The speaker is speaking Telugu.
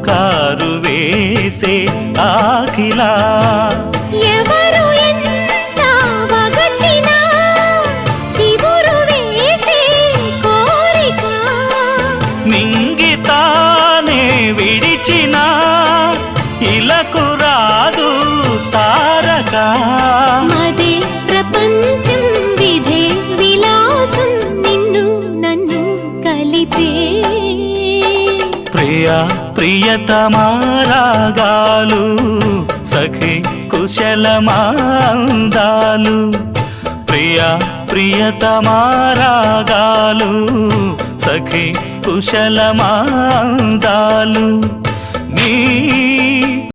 పుకారు వేసే ఆకిలా ఎవరు ఎంత వగచినా చివురు వేసే కోరిక నింగితానే విడిచిన ఇలకు రాదు తారక మదే ప్రపంచం విధే విలాసం నిన్ను నన్ను కలిపే ప్రియా ప్రియతమారాగాలు సఖి కుశలమాందాలు ప్రియా ప్రియతమారాగాలు సఖి కుశలమాందాలు నీ